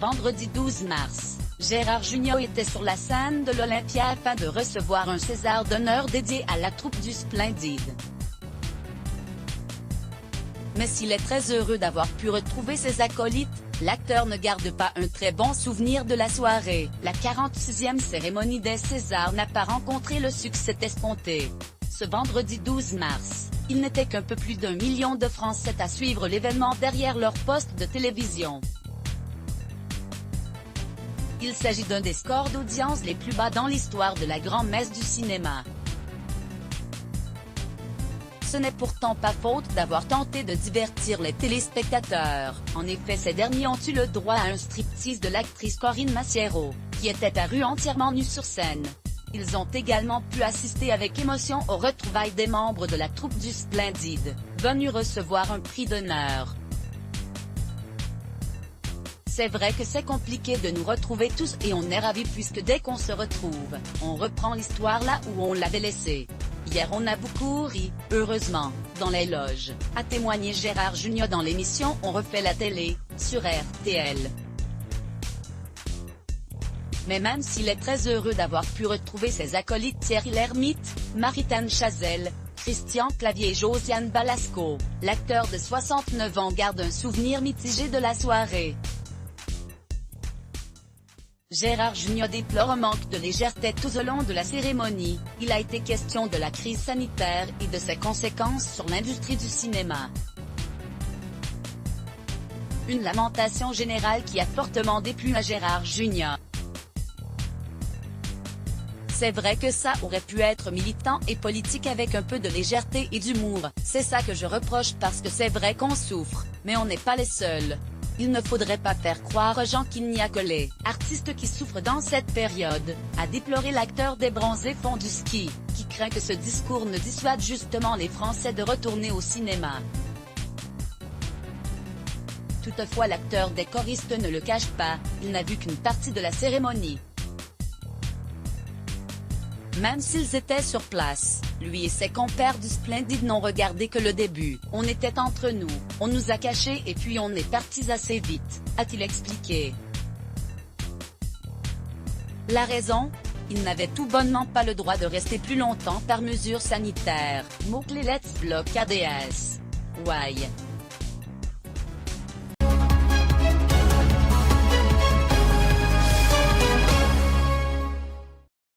vendredi 12 mars, Gérard Jugnot était sur la scène de l'Olympia afin de recevoir un César d'honneur dédié à la troupe du Splendide. Mais s'il est très heureux d'avoir pu retrouver ses acolytes, l'acteur ne garde pas un très bon souvenir de la soirée. La 46e cérémonie des Césars n'a pas rencontré le succès escompté. Ce vendredi 12 mars, il n'était qu'un peu plus d'1 million de Français à suivre l'événement derrière leur poste de télévision. Il s'agit d'un des scores d'audience les plus bas dans l'histoire de la grand-messe du cinéma. Ce n'est pourtant pas faute d'avoir tenté de divertir les téléspectateurs. En effet, ces derniers ont eu le droit à un striptease de l'actrice Corinne Massiero, qui était apparue entièrement nue sur scène. Ils ont également pu assister avec émotion aux retrouvailles des membres de la troupe du Splendide, venus recevoir un prix d'honneur. C'est vrai que c'est compliqué de nous retrouver tous et on est ravis puisque dès qu'on se retrouve, on reprend l'histoire là où on l'avait laissée. Hier on a beaucoup ri, heureusement, dans les loges, a témoigné Gérard Jugnot dans l'émission On refait la télé, sur RTL. Mais même s'il est très heureux d'avoir pu retrouver ses acolytes Thierry Lhermitte, Marie-Tane Chazelle, Christian Clavier et Josiane Balasco, l'acteur de 69 ans garde un souvenir mitigé de la soirée. Gérard Jugnot déplore un manque de légèreté tout au long de la cérémonie. Il a été question de la crise sanitaire et de ses conséquences sur l'industrie du cinéma. Une lamentation générale qui a fortement déplu à Gérard Jugnot. C'est vrai que ça aurait pu être militant et politique avec un peu de légèreté et d'humour, c'est ça que je reproche parce que c'est vrai qu'on souffre, mais on n'est pas les seuls. Il ne faudrait pas faire croire aux gens qu'il n'y a que les artistes qui souffrent dans cette période, a déploré l'acteur des Bronzés font du ski, qui craint que ce discours ne dissuade justement les Français de retourner au cinéma. Toutefois l'acteur des choristes ne le cache pas, il n'a vu qu'une partie de la cérémonie. Même s'ils étaient sur place, lui et ses compères du Splendide n'ont regardé que le début. On était entre nous, on nous a cachés et puis on est partis assez vite, a-t-il expliqué. La raison ? Ils n'avaient tout bonnement pas le droit de rester plus longtemps par mesure sanitaire. Mot-clé Let's Block ADS. Why ?